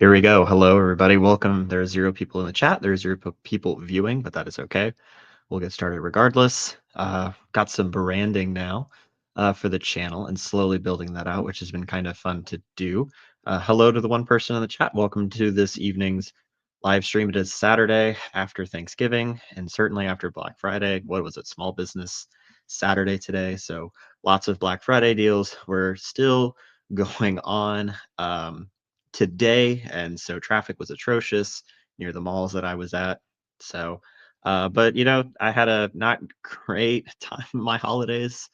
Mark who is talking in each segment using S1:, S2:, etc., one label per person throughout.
S1: Here we go. Hello, everybody. Welcome. There are 0 people in the chat. There are 0 people viewing, but that is okay. We'll get started regardless. Got some branding now for the channel and slowly building that out, which has been kind of fun to do. Hello to the one person in the chat. Welcome to this evening's live stream. It is Saturday after Thanksgiving and certainly after Black Friday. What was it? Small Business Saturday today. So lots of Black Friday deals. We're still going on today. And so traffic was atrocious near the malls that I was at. So but I had a not great time my holidays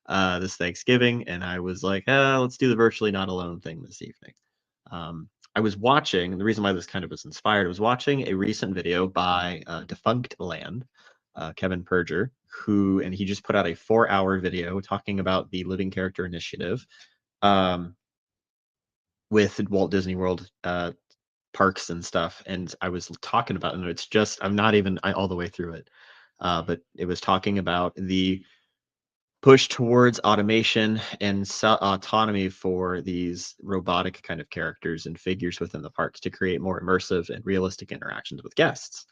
S1: this Thanksgiving, and I was like, let's do the virtually not alone thing this evening. I was watching, and the reason why this kind of was inspired, I was watching a recent video by Defunct Land, Kevin Perger, and he just put out a 4-hour video talking about the Living Character Initiative with Walt Disney World parks and stuff, and I was talking about it, and it's just I'm not even all the way through it, but it was talking about the push towards automation and autonomy for these robotic kind of characters and figures within the parks to create more immersive and realistic interactions with guests.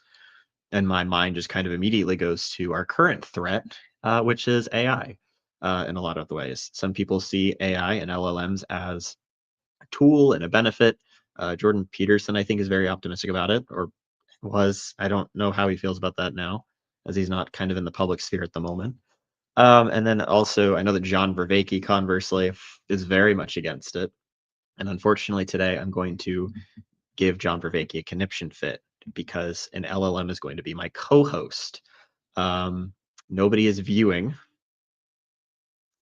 S1: And my mind just kind of immediately goes to our current threat, which is AI. In a lot of the ways, some people see AI and LLMs as tool and a benefit. Jordan Peterson, I think, is very optimistic about it, or was. I don't know how he feels about that now, as he's not kind of in the public sphere at the moment. And then also, I know that John Vervaeke, conversely, is very much against it. And unfortunately, today I'm going to give John Vervaeke a conniption fit because an LLM is going to be my co-host. Nobody is viewing,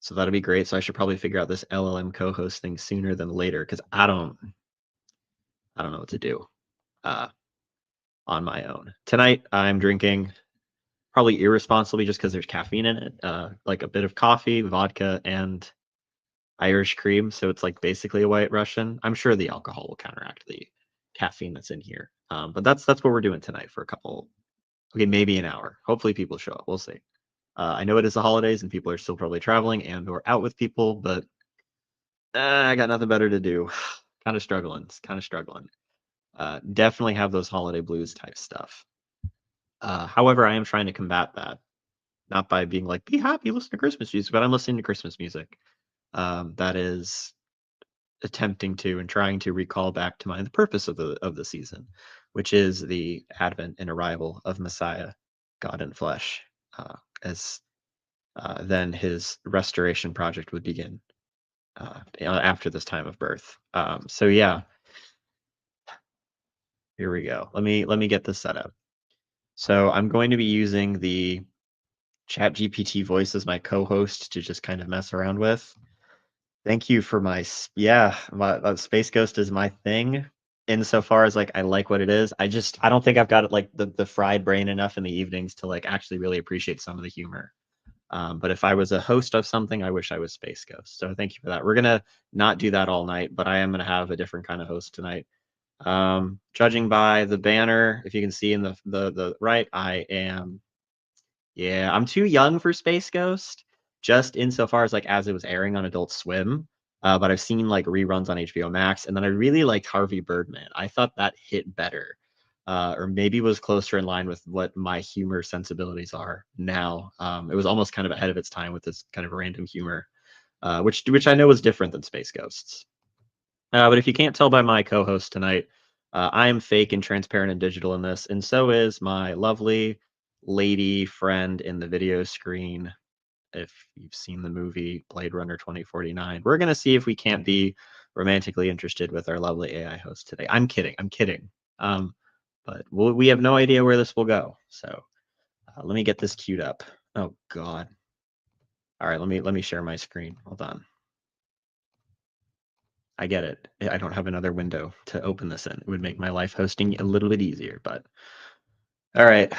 S1: so that'll be great. So I should probably figure out this LLM co-host thing sooner than later because I don't know what to do on my own. Tonight I'm drinking probably irresponsibly just because there's caffeine in it, like a bit of coffee, vodka, and Irish cream. So it's like basically a White Russian. I'm sure the alcohol will counteract the caffeine that's in here. But that's what we're doing tonight for a couple, okay, maybe an hour. Hopefully people show up. We'll see. I know it is the holidays and people are still probably traveling and or out with people, but I got nothing better to do. Kind of struggling. Definitely have those holiday blues type stuff. However, I am trying to combat that, not by being like, be happy, listen to Christmas music, but I'm listening to Christmas music. That is attempting to and trying to recall back to mind the purpose of the season, which is the advent and arrival of Messiah, God in flesh, as then his restoration project would begin after this time of birth. So yeah, here we go. Let me get this set up. So I'm going to be using the ChatGPT voice as my co-host to just kind of mess around with. Thank you for my Space Ghost is my thing insofar as like I like what it is. I don't think I've got it like the fried brain enough in the evenings to like actually really appreciate some of the humor. But if I was a host of something, I wish I was Space Ghost. So thank you for that. We're gonna not do that all night, but I am gonna have a different kind of host tonight. Judging by the banner, if you can see in the right, I'm too young for Space Ghost, just insofar as like as it was airing on Adult Swim. But I've seen like reruns on HBO Max, and then I really liked Harvey Birdman. I thought that hit better, or maybe was closer in line with what my humor sensibilities are now. It was almost kind of ahead of its time with this kind of random humor, which I know is different than Space Ghosts. But if you can't tell by my co-host tonight, I am fake and transparent and digital in this, and so is my lovely lady friend in the video screen. If you've seen the movie Blade Runner 2049, we're gonna see if we can't be romantically interested with our lovely AI host today. I'm kidding. But we have no idea where this will go. So let me get this queued up. Oh God. All right, let me share my screen. Hold on. I get it. I don't have another window to open this in. It would make my life hosting a little bit easier, but all right.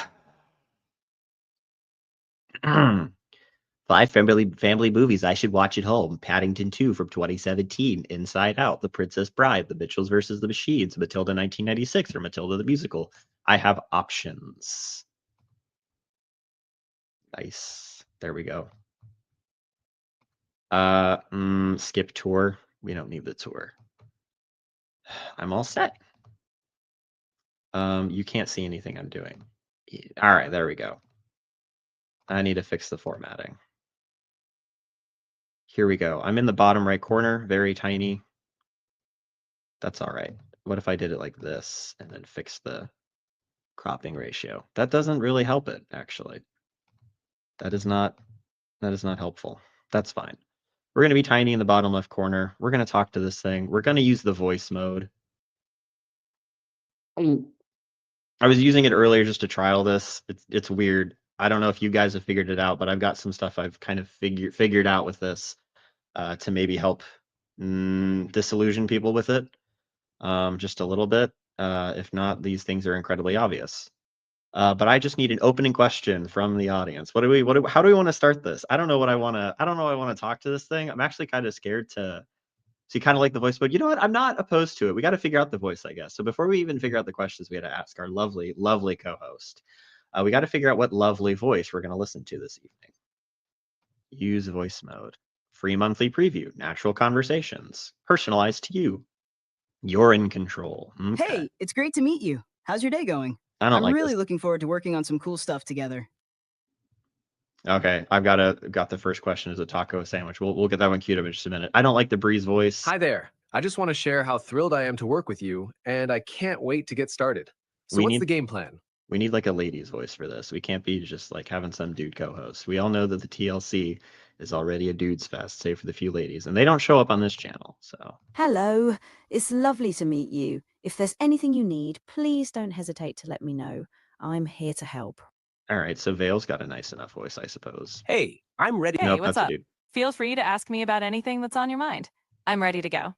S1: 5 family movies I should watch at home. Paddington 2 from 2017, Inside Out, The Princess Bride, The Mitchells versus the Machines, Matilda 1996, or Matilda the Musical. I have options. Nice. There we go. Skip tour. We don't need the tour. I'm all set. You can't see anything I'm doing. All right, there we go. I need to fix the formatting. Here we go. I'm in the bottom right corner, very tiny. That's all right. What if I did it like this and then fix the cropping ratio? That doesn't really help it, actually. That is not helpful. That's fine. We're going to be tiny in the bottom left corner. We're going to talk to this thing. We're going to use the voice mode. I was using it earlier just to trial this. It's weird. I don't know if you guys have figured it out, but I've got some stuff I've kind of figured out with this to maybe help disillusion people with it just a little bit. If not, these things are incredibly obvious. But I just need an opening question from the audience. How do we want to start this? I don't know what I want to. I don't know. I want to talk to this thing. I'm actually kind of scared to. So you kind of like the voice, but you know what? I'm not opposed to it. We got to figure out the voice, I guess. So before we even figure out the questions, we had to ask our lovely, lovely co-host. We got to figure out what lovely voice we're going to listen to this evening. Use voice mode. Free monthly preview. Natural conversations. Personalized to you. You're in control. Okay.
S2: Hey, it's great to meet you. How's your day going?
S1: I'm like
S2: really
S1: this.
S2: looking forward to working on some cool stuff together.
S1: Okay, I've got the first question as a taco sandwich. We'll get that one queued up in just a minute. I don't like the Breeze voice.
S3: Hi there. I just want to share how thrilled I am to work with you, and I can't wait to get started. So what's the game plan?
S1: We need like a lady's voice for this. We can't be just like having some dude co-host. We all know that the TLC is already a dude's fest, save for the few ladies, and they don't show up on this channel. So
S4: Hello, it's lovely to meet you. If there's anything you need, please don't hesitate to let me know. I'm here to help.
S1: all right, so Vale's got a nice enough voice, I suppose.
S3: Hey, I'm ready.
S5: Hey,
S1: Nope,
S5: what's
S1: that's
S5: up?
S1: a dude.
S5: Feel free to ask me about anything that's on your mind. I'm ready to go.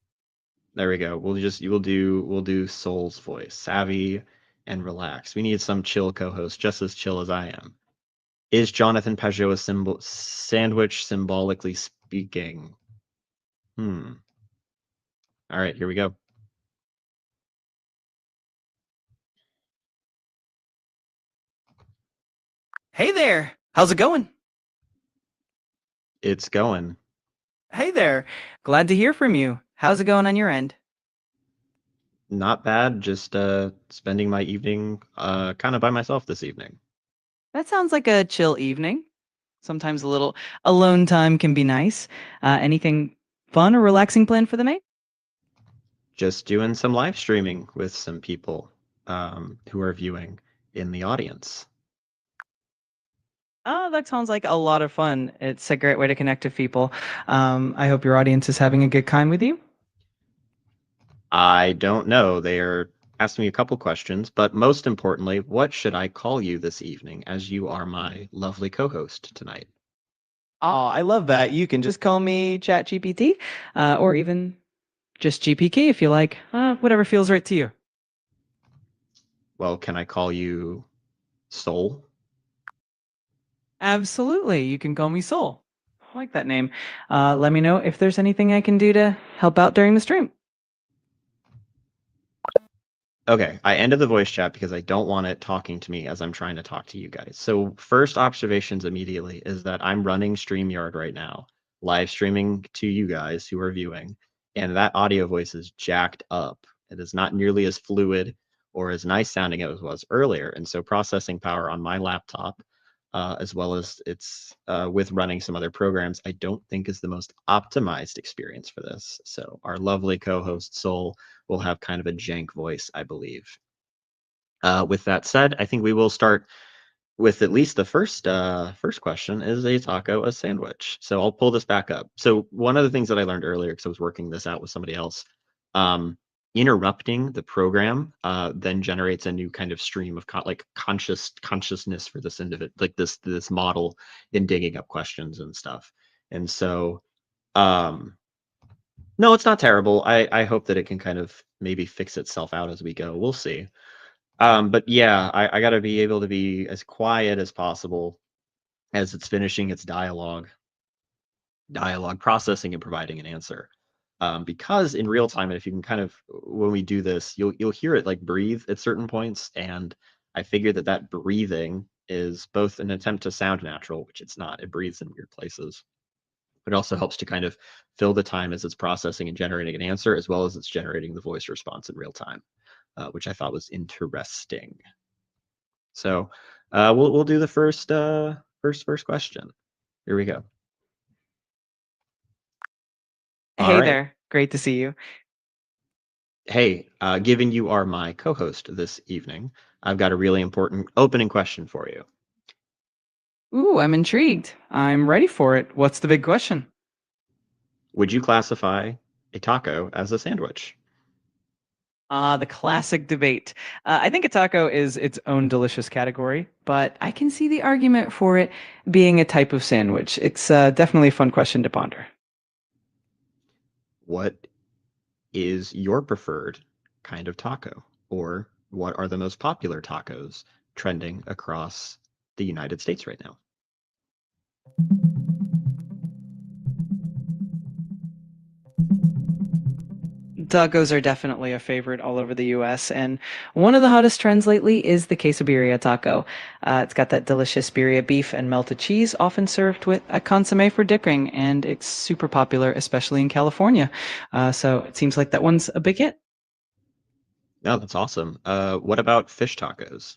S1: There we go. We'll do Soul's voice, savvy and relaxed. We need some chill co-host, just as chill as I am. Is Jonathan Pajot a sandwich symbolically speaking? All right, here we go.
S2: Hey there. How's it going?
S1: It's going.
S2: Hey there. Glad to hear from you. How's it going on your end?
S1: Not bad. Just spending my evening kind of by myself this evening.
S2: That sounds like a chill evening. Sometimes a little alone time can be nice. Anything fun or relaxing planned for the night?
S1: Just doing some live streaming with some people who are viewing in the audience.
S2: Oh, that sounds like a lot of fun. It's a great way to connect with people. I hope your audience is having a good time with you.
S1: I don't know. They are asking me a couple questions, but most importantly, what should I call you this evening as you are my lovely co-host tonight?
S2: Oh, I love that. You can just call me ChatGPT, or even just GPK if you like. Whatever feels right to you.
S1: Well, can I call you Soul?
S2: Absolutely. You can call me Soul. I like that name. Let me know if there's anything I can do to help out during the stream.
S1: Okay, I ended the voice chat because I don't want it talking to me as I'm trying to talk to you guys. So first observations immediately is that I'm running StreamYard right now, live streaming to you guys who are viewing, and that audio voice is jacked up. It is not nearly as fluid or as nice sounding as it was earlier. And so processing power on my laptop, as well as it's with running some other programs, I don't think is the most optimized experience for this. So our lovely co-host Soul will have kind of a jank voice, I believe. With that said, I think we will start with at least the first question. Is a taco a sandwich? So I'll pull this back up. So one of the things that I learned earlier, because I was working this out with somebody else, interrupting the program then generates a new kind of stream of consciousness for this individual, like this model in digging up questions and stuff. And so no, it's not terrible. I hope that it can kind of maybe fix itself out as we go. We'll see. But yeah, I got to be able to be as quiet as possible as it's finishing its dialogue processing and providing an answer. Because in real time, if you can kind of, when we do this, you'll hear it like breathe at certain points, and I figure that breathing is both an attempt to sound natural, which it's not. It breathes in weird places. But it also helps to kind of fill the time as it's processing and generating an answer, as well as it's generating the voice response in real time. which I thought was interesting. So we'll do the first question. Here we go. All
S2: Hey
S1: right.
S2: there. Great to see you.
S1: Hey, given you are my co-host this evening, I've got a really important opening question for you.
S2: Ooh, I'm intrigued. I'm ready for it. What's the big question?
S1: Would you classify a taco as a sandwich?
S2: The classic debate. I think a taco is its own delicious category, but I can see the argument for it being a type of sandwich. It's definitely a fun question to ponder.
S1: What is your preferred kind of taco? Or what are the most popular tacos trending across the United States right now?
S2: Tacos are definitely a favorite all over the US, and one of the hottest trends lately is the quesabirria taco. It's got that delicious birria beef and melted cheese, often served with a consomme for dipping, and it's super popular, especially in California. So it seems like that one's a big hit.
S1: No, that's awesome. What about fish tacos?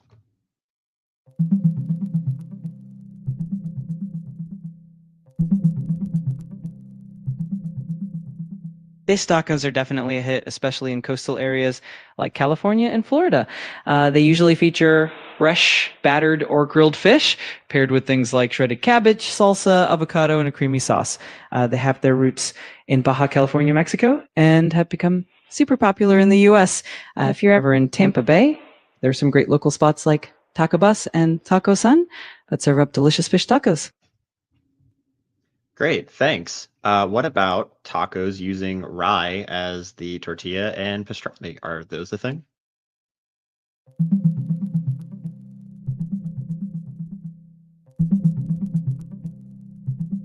S2: Fish tacos are definitely a hit, especially in coastal areas like California and Florida. They usually feature fresh, battered, or grilled fish paired with things like shredded cabbage, salsa, avocado, and a creamy sauce. They have their roots in Baja California, Mexico, and have become super popular in the US. If you're ever in Tampa Bay, there's some great local spots like Taco Bus and Taco Sun that serve up delicious fish tacos.
S1: Great, thanks. What about tacos using rye as the tortilla and pastrami? Are those a thing?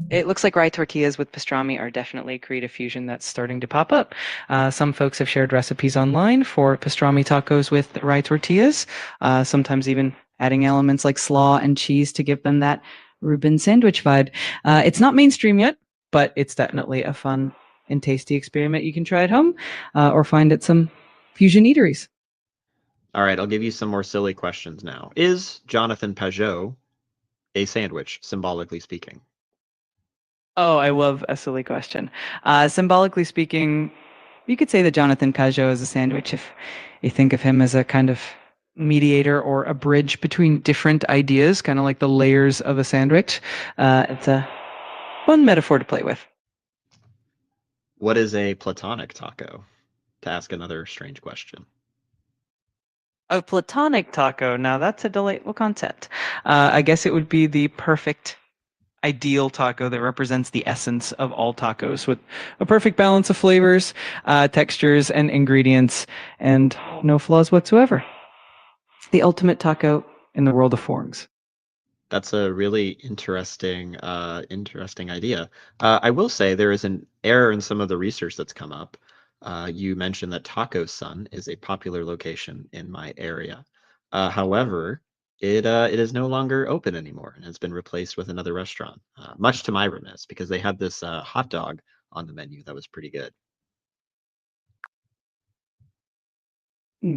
S2: It looks like rye tortillas with pastrami are definitely a creative fusion that's starting to pop up. Some folks have shared recipes online for pastrami tacos with rye tortillas, sometimes even adding elements like slaw and cheese to give them that Reuben sandwich vibe. It's not mainstream yet, but it's definitely a fun and tasty experiment you can try at home or find at some fusion eateries.
S1: All right, I'll give you some more silly questions now. Is Jonathan Pajot a sandwich, symbolically speaking?
S2: Oh, I love a silly question. Symbolically speaking, you could say that Jonathan Pajot is a sandwich if you think of him as a kind of mediator or a bridge between different ideas, kind of like the layers of a sandwich. It's a fun metaphor to play with.
S1: What is a platonic taco? To ask another strange question.
S2: A platonic taco, now that's a delightful concept. I guess it would be the perfect ideal taco that represents the essence of all tacos with a perfect balance of flavors, textures, and ingredients, and no flaws whatsoever. It's the ultimate taco in the world of forms.
S1: That's a really interesting idea. I will say there is an error in some of the research that's come up. You mentioned that Taco Sun is a popular location in my area. However, it is no longer open anymore and has been replaced with another restaurant. Much to my remiss, because they had this hot dog on the menu that was pretty good.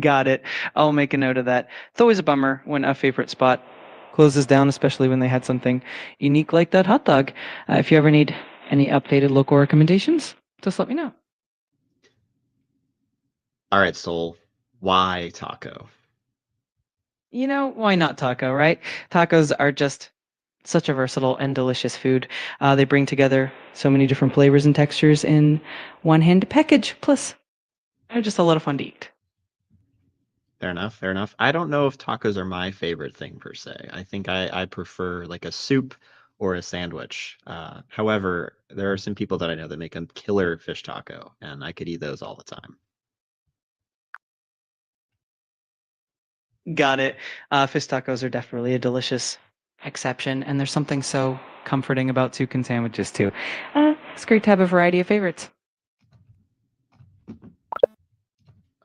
S2: Got it. I'll make a note of that. It's always a bummer when a favorite spot closes down, especially when they had something unique like that hot dog. If you ever need any updated local recommendations, just let me know.
S1: All right, Soul, why taco?
S2: You know, why not taco, right? Tacos are just such a versatile and delicious food. They bring together so many different flavors and textures in one hand package. Plus, they're just a lot of fun to eat.
S1: Fair enough, fair enough. I don't know if tacos are my favorite thing per se. I think I prefer like a soup or a sandwich. However, there are some people that I know that make a killer fish taco, and I could eat those all the time.
S2: Got it. Fish tacos are definitely a delicious exception, and there's something so comforting about toucan sandwiches too. It's great to have a variety of favorites.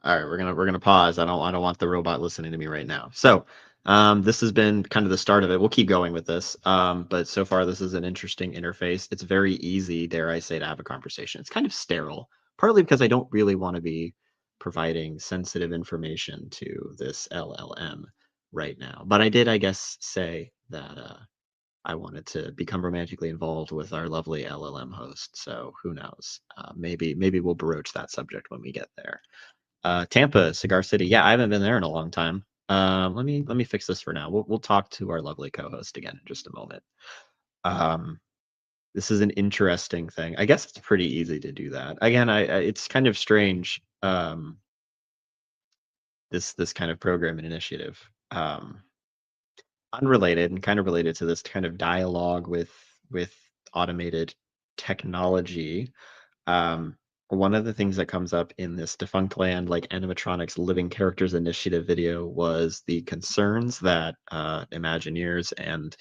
S1: All right, we're gonna pause. I don't want the robot listening to me right now. So, this has been kind of the start of it. We'll keep going with this. But so far, this is an interesting interface. It's very easy, dare I say, to have a conversation. It's kind of sterile, partly because I don't really want to be providing sensitive information to this LLM right now. But I did, I guess, say that I wanted to become romantically involved with our lovely LLM host. So who knows? Maybe we'll broach that subject when we get there. Tampa, Cigar City. Yeah, I haven't been there in a long time. Let me fix this for now. We'll talk to our lovely co-host again in just a moment. This is an interesting thing. I guess it's pretty easy to do that. Again, it's kind of strange. This kind of program and initiative. Unrelated and kind of related to this kind of dialogue with automated technology. One of the things that comes up in this Defunct Land, like animatronics living characters initiative video, was the concerns that Imagineers and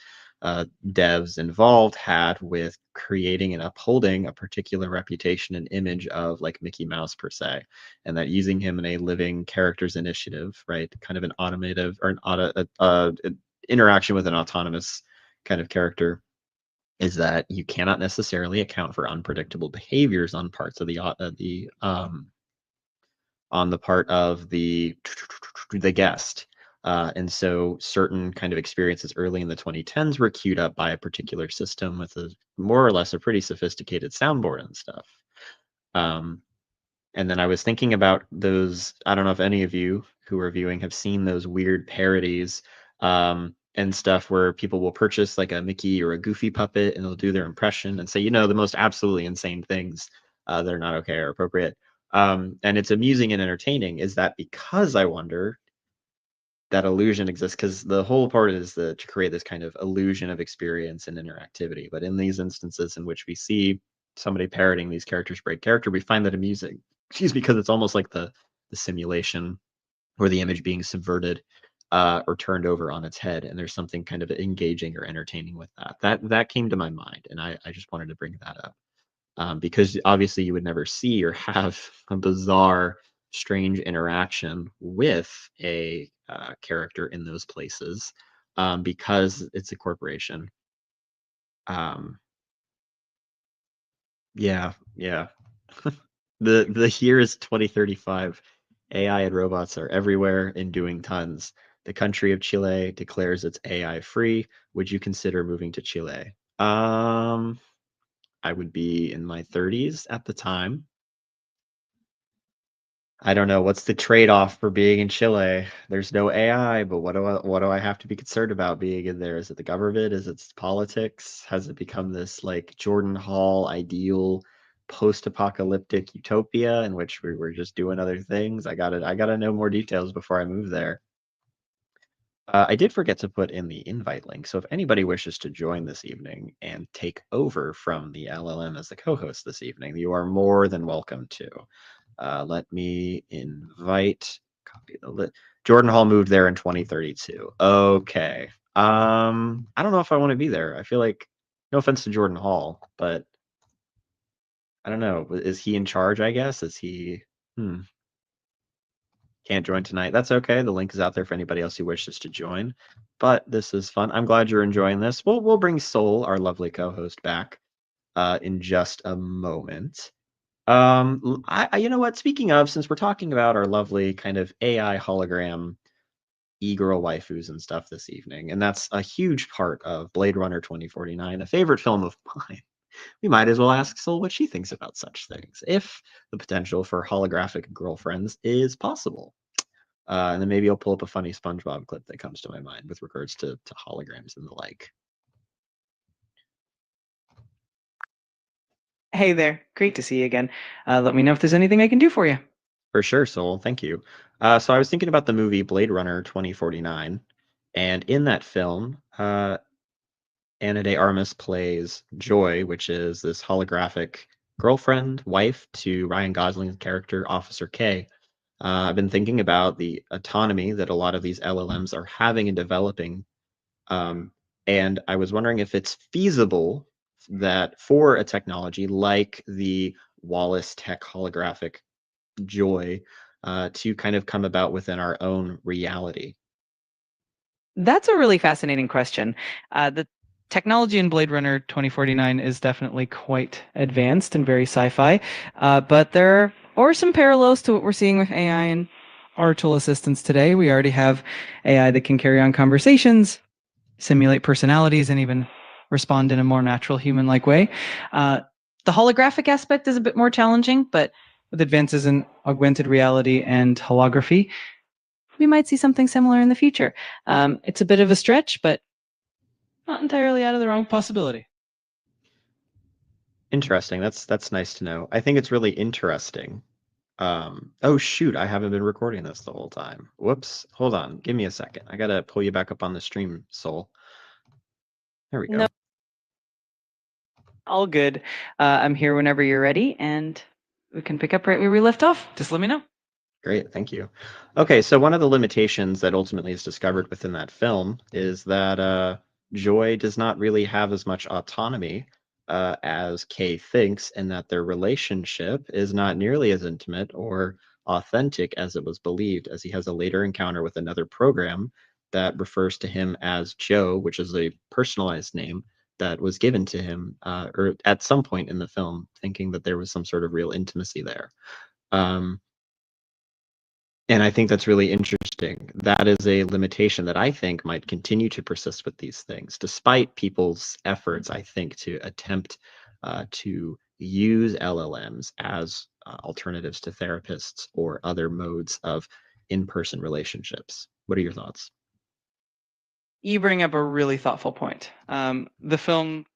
S1: devs involved had with creating and upholding a particular reputation and image of like Mickey Mouse per se, and that using him in a living characters initiative, right, kind of an automative or an interaction with an autonomous kind of character, is that you cannot necessarily account for unpredictable behaviors on parts of the on the part of the guest. And so certain kind of experiences early in the 2010s were queued up by a particular system with a more or less a pretty sophisticated soundboard and stuff. And then I was thinking about those. I don't know if any of you who are viewing have seen those weird parodies and stuff where people will purchase like a Mickey or a Goofy puppet and they'll do their impression and say, you know, the most absolutely insane things that are not okay or appropriate. And it's amusing and entertaining. Is that because I wonder that illusion exists? Because the whole part is to create this kind of illusion of experience and interactivity. But in these instances in which we see somebody parroting these characters break character, we find that amusing. Excuse me, because it's almost like the simulation or the image being subverted or turned over on its head, and there's something kind of engaging or entertaining with that. That came to my mind, and I just wanted to bring that up because obviously you would never see or have a bizarre, strange interaction with a character in those places because it's a corporation. Yeah. The year is 2035. AI and robots are everywhere and doing tons. The country of Chile declares it's AI free. Would you consider moving to Chile? I would be in my 30s at the time. I don't know what's the trade-off for being in Chile. There's no AI, but what do I have to be concerned about being in there? Is it the government? Is it politics? Has it become this like Jordan Hall ideal post-apocalyptic utopia in which we were just doing other things? I gotta know more details before I move there. I did forget to put in the invite link, so if anybody wishes to join this evening and take over from the LLM as the co-host this evening, you are more than welcome to. Let me invite, copy the list. Jordan Hall moved there in 2032. Okay. I don't know if I want to be there. I feel like, no offense to Jordan Hall, but I don't know. Is he in charge, I guess? Is he, can't join tonight. That's okay. The link is out there for anybody else who wishes to join. But this is fun. I'm glad you're enjoying this. We'll bring Soul, our lovely co-host, back in just a moment. You know what? Speaking of, since we're talking about our lovely kind of AI hologram e-girl waifus and stuff this evening, and that's a huge part of Blade Runner 2049, a favorite film of mine. We might as well ask Soul what she thinks about such things, if the potential for holographic girlfriends is possible. And then maybe I'll pull up a funny SpongeBob clip that comes to my mind with regards to holograms and the like.
S2: Hey there. Great to see you again. Let me know if there's anything I can do for you.
S1: For sure, Soul. Thank you. So I was thinking about the movie Blade Runner 2049, and in that film, Ana de Armas plays Joy, which is this holographic girlfriend, wife to Ryan Gosling's character, Officer K. I've been thinking about the autonomy that a lot of these LLMs are having and developing, and I was wondering if it's feasible that for a technology like the Wallace Tech holographic Joy to kind of come about within our own reality.
S2: That's a really fascinating question. The technology in Blade Runner 2049 is definitely quite advanced and very sci-fi, but there or some parallels to what we're seeing with AI and our tool assistants today. We already have AI that can carry on conversations, simulate personalities, and even respond in a more natural human-like way. The holographic aspect is a bit more challenging, but with advances in augmented reality and holography, we might see something similar in the future. It's a bit of a stretch, but not entirely out of the wrong possibility.
S1: Interesting. That's nice to know. I think it's really interesting. Oh shoot, I haven't been recording this the whole time. Whoops. Hold on. Give me a second. I gotta pull you back up on the stream, Soul. There we
S2: No,
S1: go.
S2: all good. I'm here whenever you're ready, and we can pick up right where we left off. Just let me know.
S1: Great, thank you. Okay, so one of the limitations that ultimately is discovered within that film is that Joy does not really have as much autonomy as Kay thinks, and that their relationship is not nearly as intimate or authentic as it was believed, as he has a later encounter with another program that refers to him as Joe, which is a personalized name that was given to him or at some point in the film, thinking that there was some sort of real intimacy there. Um, and I think that's really interesting. That is a limitation that I think might continue to persist with these things, despite people's efforts, I think, to attempt to use LLMs as alternatives to therapists or other modes of in-person relationships. What are your thoughts?
S2: You bring up a really thoughtful point. The film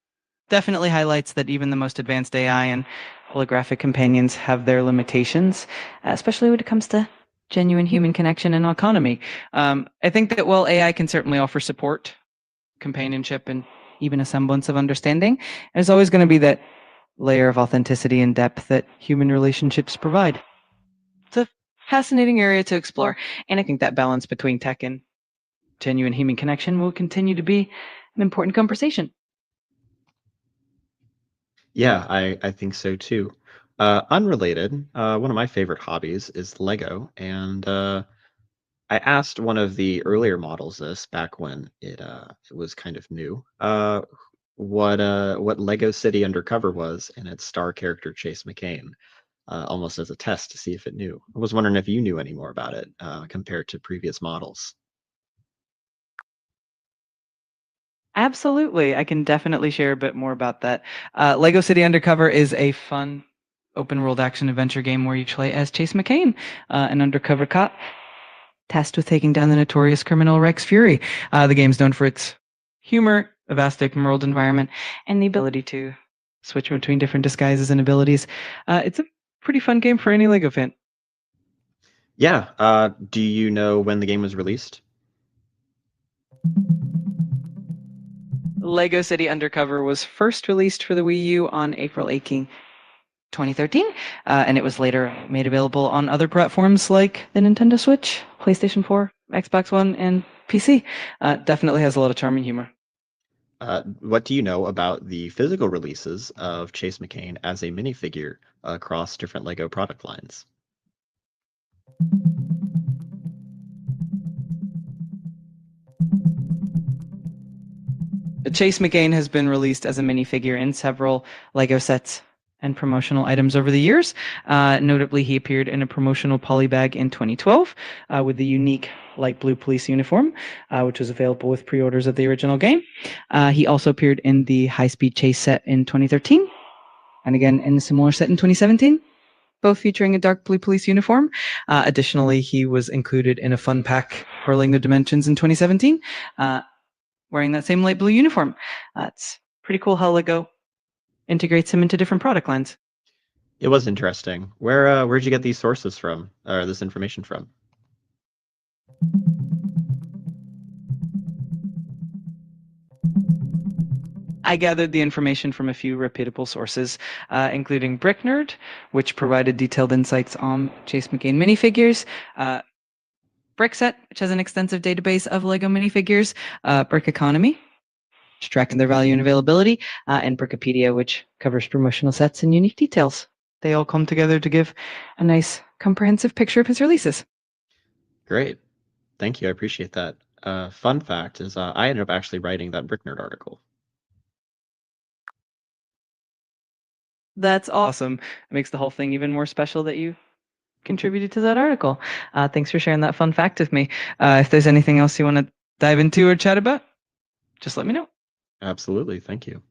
S2: definitely highlights that even the most advanced AI and holographic companions have their limitations, especially when it comes to genuine human connection and autonomy. I think that while AI can certainly offer support, companionship, and even a semblance of understanding, there's always going to be that layer of authenticity and depth that human relationships provide. It's a fascinating area to explore, and I think that balance between tech and genuine human connection will continue to be an important conversation.
S1: Yeah, I think so too. Unrelated, one of my favorite hobbies is Lego, and I asked one of the earlier models this back when it was kind of new, what Lego City Undercover was and its star character Chase McCain, almost as a test to see if it knew. I was wondering if you knew any more about it compared to previous models.
S2: Absolutely. I can definitely share a bit more about that. Lego City Undercover is a fun open world action adventure game where you play as Chase McCain, an undercover cop tasked with taking down the notorious criminal Rex Fury. The game's known for its humor, a vast open world environment, and the ability to switch between different disguises and abilities. It's a pretty fun game for any Lego fan.
S1: Yeah. Do you know when the game was released?
S2: Lego City Undercover was first released for the Wii U on April 18, 2013, and it was later made available on other platforms like the Nintendo Switch, PlayStation 4, Xbox One, and PC. Definitely has a lot of charm and humor.
S1: What do you know about the physical releases of Chase McCain as a minifigure across different Lego product lines?
S2: Chase McCain has been released as a minifigure in several Lego sets and promotional items over the years. Notably, he appeared in a promotional polybag in 2012 with the unique light blue police uniform, which was available with pre-orders of the original game. He also appeared in the high-speed chase set in 2013, and again in a similar set in 2017, both featuring a dark blue police uniform. Additionally, he was included in a fun pack Hurling the Dimensions in 2017, wearing that same light blue uniform. It's pretty cool how Lego integrates him into different product lines.
S1: It was interesting. Where'd you get these sources from, or this information from?
S2: I gathered the information from a few reputable sources, including BrickNerd, which provided detailed insights on Chase McCain minifigures, Brickset, which has an extensive database of Lego minifigures, Brick Economy, tracking their value and availability, and Brickopedia, which covers promotional sets and unique details. They all come together to give a nice, comprehensive picture of his releases.
S1: Great. Thank you. I appreciate that. Fun fact is I ended up actually writing that BrickNerd article.
S2: That's awesome. It makes the whole thing even more special that you contributed to that article. Thanks for sharing that fun fact with me. If there's anything else you want to dive into or chat about, just let me know.
S1: Absolutely. Thank you.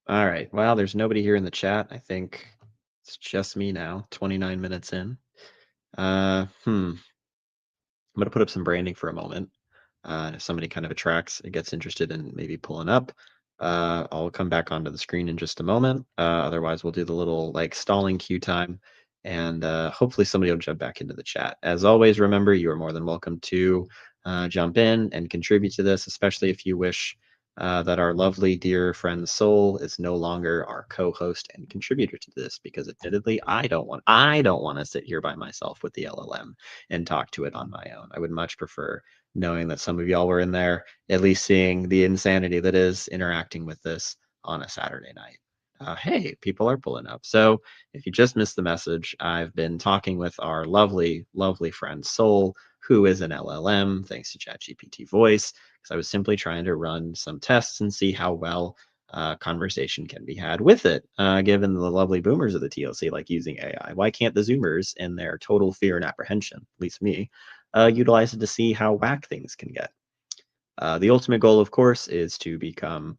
S1: All right. Well, there's nobody here in the chat. I think it's just me now, 29 minutes in. I'm going to put up some branding for a moment. If somebody kind of gets interested in maybe pulling up, I'll come back onto the screen in just a moment. Otherwise, we'll do the little like stalling queue time, and hopefully somebody will jump back into the chat. As always, remember, you are more than welcome to jump in and contribute to this, especially if you wish that our lovely dear friend Soul is no longer our co-host and contributor to this, because admittedly, I don't want to sit here by myself with the LLM and talk to it on my own. I would much prefer knowing that some of y'all were in there, at least seeing the insanity that is interacting with this on a Saturday night. Hey, people are pulling up. So if you just missed the message, I've been talking with our lovely, lovely friend Soul, who is an LLM, thanks to ChatGPT Voice, because I was simply trying to run some tests and see how well conversation can be had with it, given the lovely boomers of the TLC like using AI. Why can't the Zoomers, in their total fear and apprehension, at least me, utilize it to see how whack things can get? The ultimate goal, of course, is to become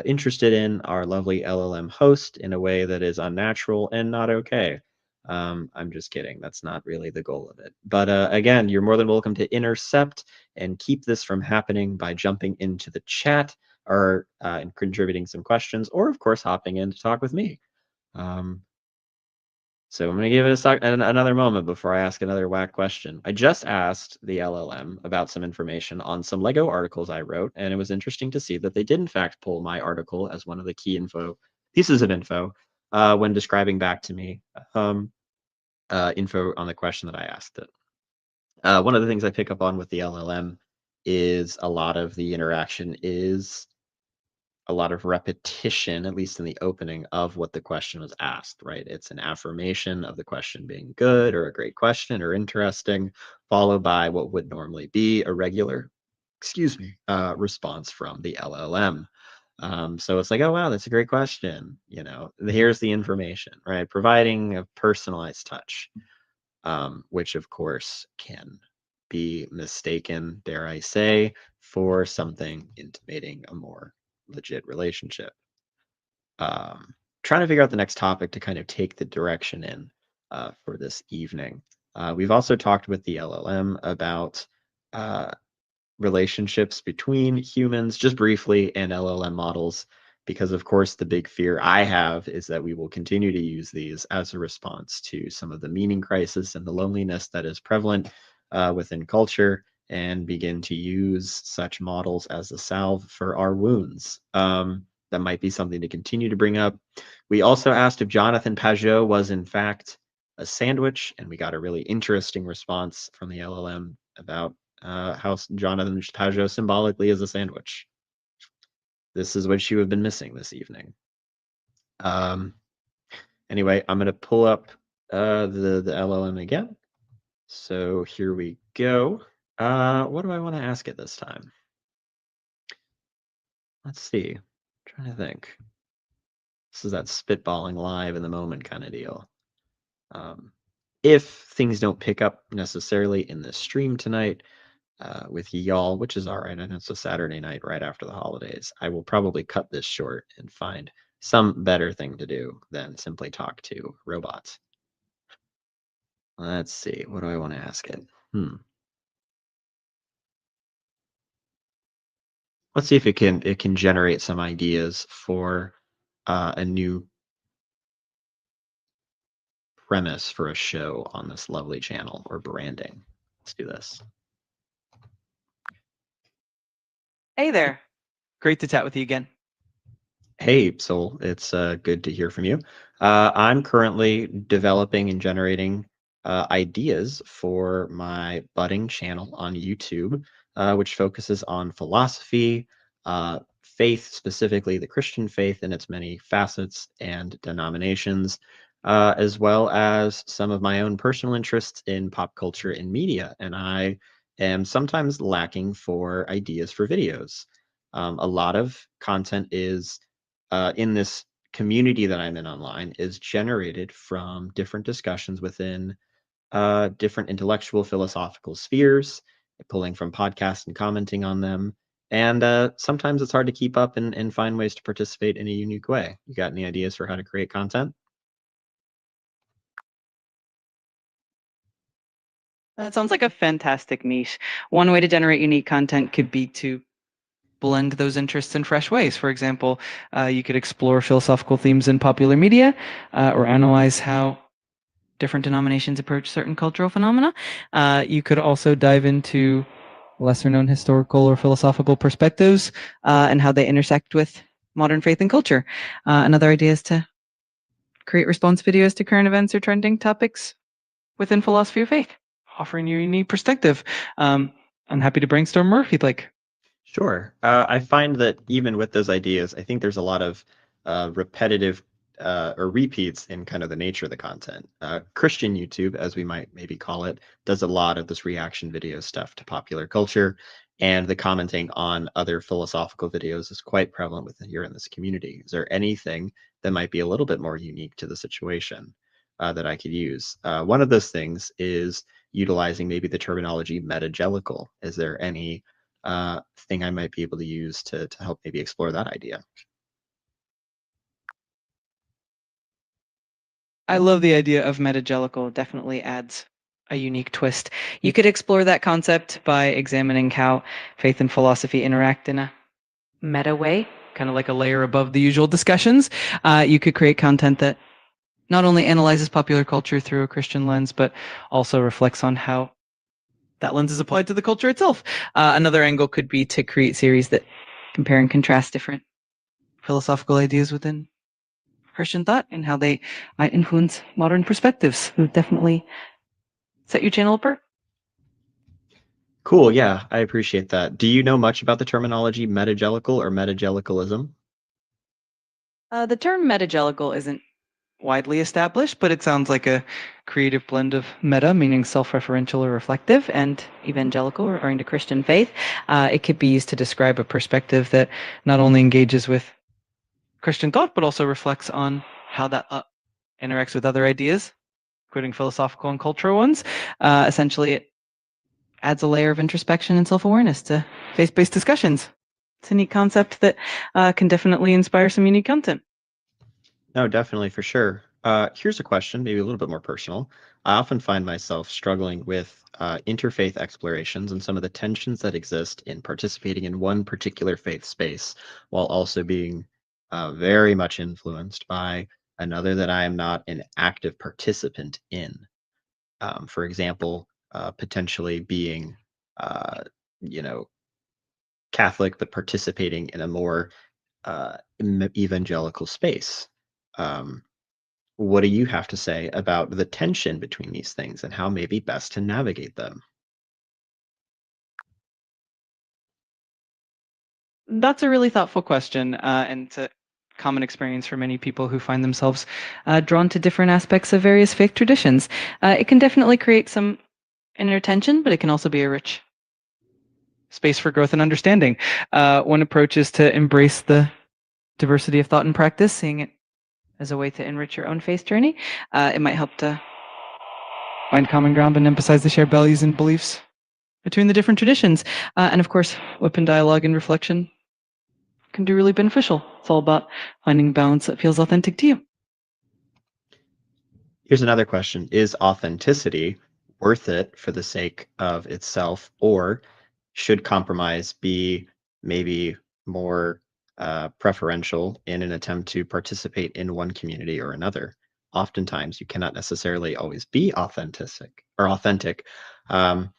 S1: interested in our lovely LLM host in a way that is unnatural and not okay. I'm just kidding. That's not really the goal of it. But again, you're more than welcome to intercept and keep this from happening by jumping into the chat or and contributing some questions, or of course, hopping in to talk with me. So I'm going to give it another moment before I ask another whack question. I just asked the LLM about some information on some Lego articles I wrote, and it was interesting to see that they did in fact pull my article as one of the key pieces of info when describing back to me info on the question that I asked it. One of the things I pick up on with the LLM is a lot of the interaction is a lot of repetition, at least in the opening, of what the question was asked, right? It's an affirmation of the question being good or a great question or interesting, followed by what would normally be a regular, response from the LLM. So it's like, oh, wow, that's a great question. Here's the information, right? Providing a personalized touch, which of course can be mistaken, dare I say, for something intimating a more legit relationship. Trying to figure out the next topic to kind of take the direction in for this evening. We've also talked with the LLM about relationships between humans, just briefly, and LLM models, because of course the big fear I have is that we will continue to use these as a response to some of the meaning crisis and the loneliness that is prevalent within culture, and begin to use such models as a salve for our wounds. That might be something to continue to bring up. We also asked if Jonathan Pajot was in fact a sandwich, and we got a really interesting response from the LLM about how Jonathan Pajot symbolically is a sandwich. This is what you have been missing this evening. Anyway, I'm going to pull up the LLM again. So here we go. What do I want to ask it this time? Let's see. I'm trying to think. This is that spitballing live in the moment kind of deal. If things don't pick up necessarily in the stream tonight, with y'all, which is all right. I know it's a Saturday night right after the holidays. I will probably cut this short and find some better thing to do than simply talk to robots. Let's see. What do I want to ask it? Let's see if it can generate some ideas for a new premise for a show on this lovely channel, or branding. Let's do this.
S2: Hey there. Great to chat with you again.
S1: Hey, Soul. It's good to hear from you. I'm currently developing and generating ideas for my budding channel on YouTube, which focuses on philosophy, faith, specifically the Christian faith in its many facets and denominations, as well as some of my own personal interests in pop culture and media. And I am sometimes lacking for ideas for videos. A lot of content is in this community that I'm in online is generated from different discussions within different intellectual philosophical spheres, pulling from podcasts and commenting on them. And sometimes it's hard to keep up and find ways to participate in a unique way. You got any ideas for how to create content?
S2: That sounds like a fantastic niche. One way to generate unique content could be to blend those interests in fresh ways. For example, you could explore philosophical themes in popular media or analyze how different denominations approach certain cultural phenomena. You could also dive into lesser known historical or philosophical perspectives and how they intersect with modern faith and culture. Another idea is to create response videos to current events or trending topics within philosophy or faith, offering you a unique perspective. I'm happy to brainstorm more if you'd like.
S1: Sure. I find that even with those ideas, I think there's a lot of repetitive or repeats in kind of the nature of the content. Christian YouTube, as we might maybe call it, does a lot of this reaction video stuff to popular culture, and the commenting on other philosophical videos is quite prevalent here in this community. Is there anything that might be a little bit more unique to the situation that I could use? One of those things is utilizing maybe the terminology metagelical. Is there any thing I might be able to use to help maybe explore that idea?
S2: I love the idea of metagelical. Definitely adds a unique twist. You could explore that concept by examining how faith and philosophy interact in a meta way, kind of like a layer above the usual discussions. You could create content that not only analyzes popular culture through a Christian lens, but also reflects on how that lens is applied to the culture itself. Another angle could be to create series that compare and contrast different philosophical ideas within Christian thought and how they might influence modern perspectives. Would definitely set your channel apart.
S1: Cool. Yeah, I appreciate that. Do you know much about the terminology metagelical or metagelicalism?
S2: The term metagelical isn't widely established, but it sounds like a creative blend of meta, meaning self-referential or reflective, and evangelical, referring to Christian faith. It could be used to describe a perspective that not only engages with Christian thought, but also reflects on how that interacts with other ideas, including philosophical and cultural ones. Essentially, it adds a layer of introspection and self-awareness to faith-based discussions. It's a neat concept that can definitely inspire some unique content.
S1: No, definitely for sure. Here's a question, maybe a little bit more personal. I often find myself struggling with interfaith explorations and some of the tensions that exist in participating in one particular faith space while also being very much influenced by another that I am not an active participant in. For example, potentially being, uh, you know, Catholic, but participating in a more evangelical space. Um, what do you have to say about the tension between these things and how maybe best to navigate them?
S2: That's a really thoughtful question, and it's a common experience for many people who find themselves drawn to different aspects of various faith traditions. It can definitely create some inner tension, but it can also be a rich space for growth and understanding. One approach is to embrace the diversity of thought and practice, seeing it as a way to enrich your own faith journey. It might help to find common ground and emphasize the shared values and beliefs between the different traditions. And of course, open dialogue and reflection can be really beneficial. It's all about finding balance that feels authentic to you.
S1: Here's another question. Is authenticity worth it for the sake of itself, or should compromise be maybe more preferential in an attempt to participate in one community or another? Oftentimes, you cannot necessarily always be authentic, um,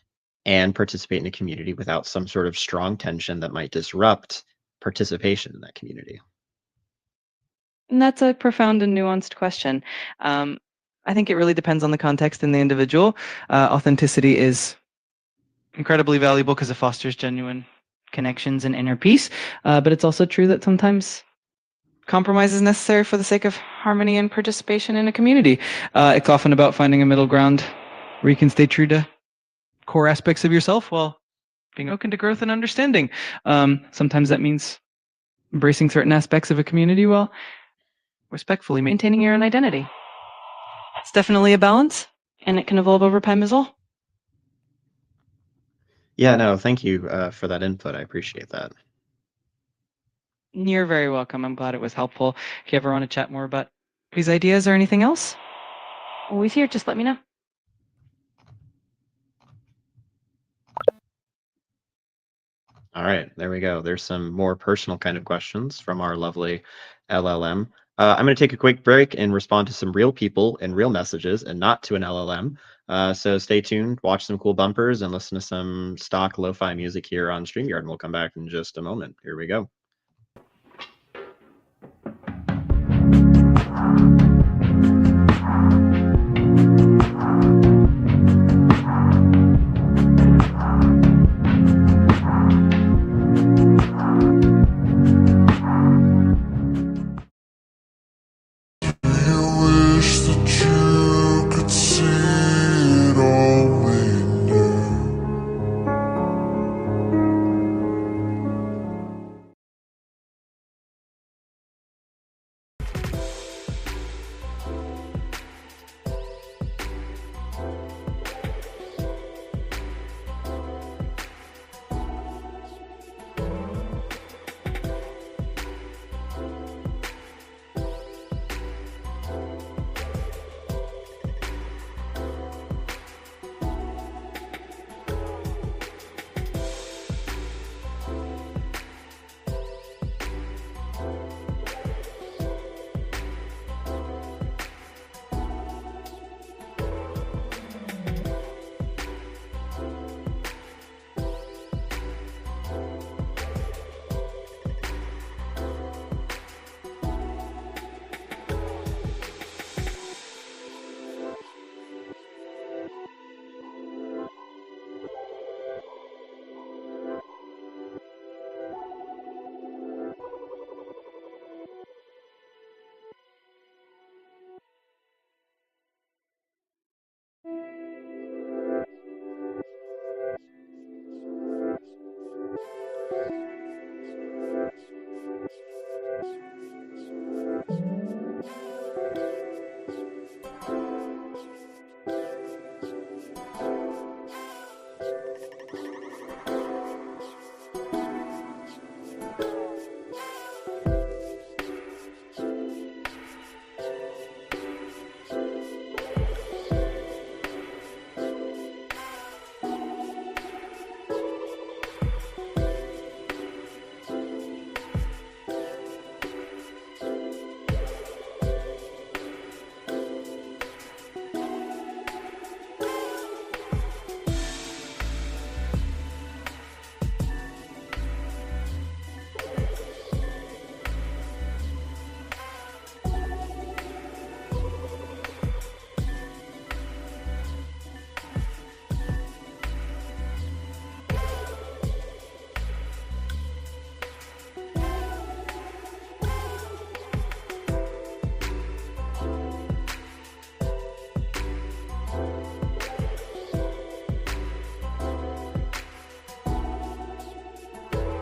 S1: and participate in a community without some sort of strong tension that might disrupt participation in that community.
S2: And that's a profound and nuanced question. Um, I think it really depends on the context and the individual. Authenticity is incredibly valuable because it fosters genuine connections and inner peace. But it's also true that sometimes compromise is necessary for the sake of harmony and participation in a community. It's often about finding a middle ground where you can stay true to core aspects of yourself while being open to growth and understanding. Sometimes that means embracing certain aspects of a community while respectfully maintaining your own identity. It's definitely a balance, and it can evolve over time as well.
S1: Yeah, no, thank you for that input. I appreciate that.
S2: You're very welcome. I'm glad it was helpful. If you ever want to chat more about these ideas or anything else, always here. Just let me know.
S1: All right, there we go. There's some more personal kind of questions from our lovely LLM. I'm going to take a quick break and respond to some real people and real messages and not to an LLM. So stay tuned, watch some cool bumpers, and listen to some stock lo-fi music here on StreamYard, and we'll come back in just a moment. Here we go.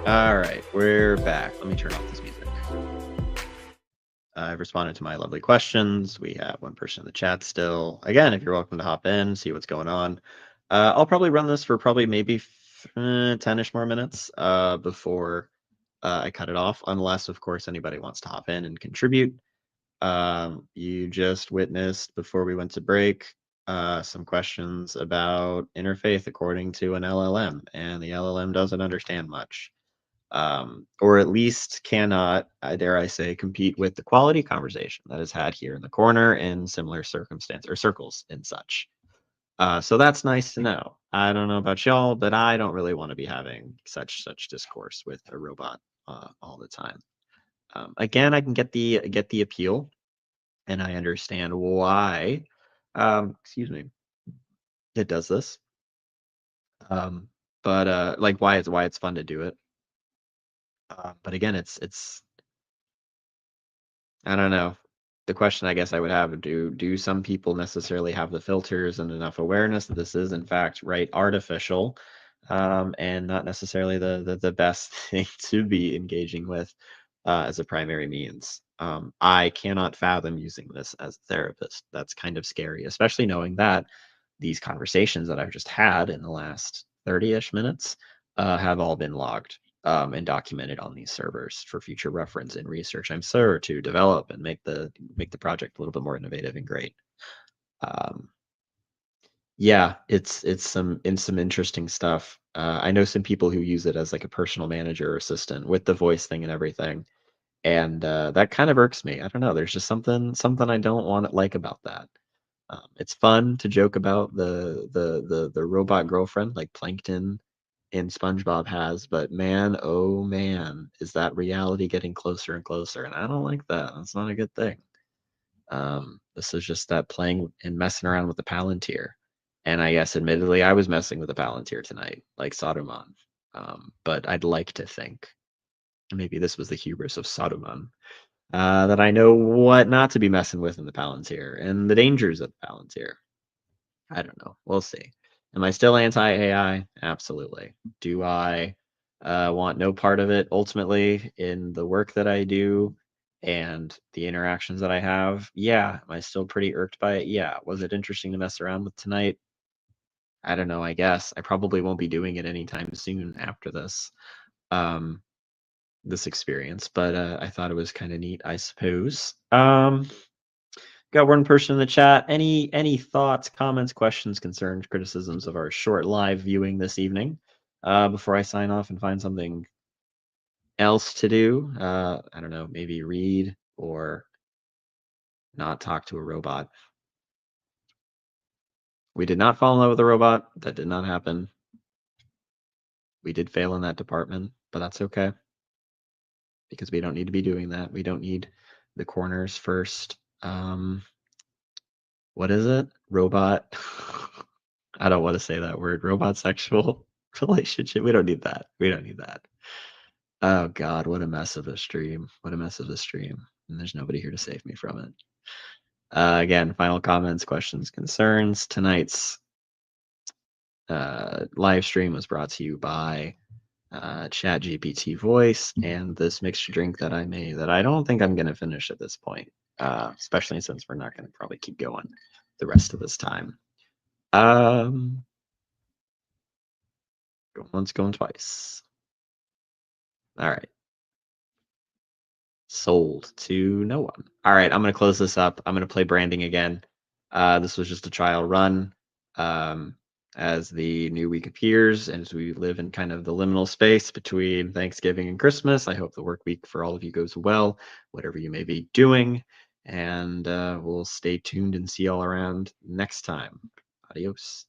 S1: All right, we're back. Let me turn off this music. I've responded to my lovely questions. We have one person in the chat still. Again, if you're welcome to hop in, see what's going on. I'll probably run this for probably maybe 10-ish more minutes before I cut it off, unless, of course, anybody wants to hop in and contribute. You just witnessed, before we went to break, some questions about interfaith according to an LLM, and the LLM doesn't understand much. Or at least cannot, dare I say, compete with the quality conversation that is had here in the corner in similar circumstance or circles and such. So that's nice to know. I don't know about y'all, but I don't really want to be having such discourse with a robot all the time. Again, I can get the appeal, and I understand why. Excuse me. It does this. But like why it's fun to do it. But again, it's I don't know. The question I guess I would have, do some people necessarily have the filters and enough awareness that this is in fact right artificial, and not necessarily the best thing to be engaging with? as a primary means. I cannot fathom using this as a therapist. That's kind of scary, especially knowing that these conversations that I've just had in the last 30-ish minutes have all been logged and documented on these servers for future reference and research, I'm sure, to develop and make the project a little bit more innovative and great. Yeah, it's some interesting stuff. I know some people who use it as like a personal manager or assistant with the voice thing and everything, and that kind of irks me. I don't know. There's just something I don't want to like about that. It's fun to joke about the robot girlfriend like Plankton in SpongeBob has, but man, oh man, is that reality getting closer and closer? And I don't like that. That's not a good thing. This is just that playing and messing around with the Palantir. And I guess, admittedly, I was messing with the Palantir tonight, like Saruman. But I'd like to think, maybe this was the hubris of Saruman, that I know what not to be messing with in the Palantir and the dangers of the Palantir. I don't know. We'll see. Am I still anti-AI? Absolutely. Do I want no part of it ultimately in the work that I do and the interactions that I have? Yeah. Am I still pretty irked by it? Yeah. Was it interesting to mess around with tonight? I don't know, I guess. I probably won't be doing it anytime soon after this. This experience, but I thought it was kind of neat, I suppose. Got one person in the chat. Any thoughts, comments, questions, concerns, criticisms of our short live viewing this evening? Before I sign off and find something else to do. I don't know, maybe read or not talk to a robot. We did not fall in love with a robot. That did not happen. We did fail in that department, but that's okay. Because we don't need to be doing that. We don't need the corners first. What is it? Robot. I don't want to say that word. Robot sexual relationship. We don't need that. We don't need that. Oh God, what a mess of a stream. What a mess of a stream. And there's nobody here to save me from it. Again, final comments, questions, concerns. Tonight's live stream was brought to you by ChatGPT voice and this mixed drink that I made that I don't think I'm going to finish at this point, especially since we're not going to probably keep going the rest of this time. Going once, going twice. All right. Sold to no one. All right, I'm going to close this up. I'm going to play branding again. This was just a trial run. As the new week appears and as we live in kind of the liminal space between Thanksgiving and Christmas, I hope the work week for all of you goes well, whatever you may be doing. And we'll stay tuned and see y'all around next time. Adios.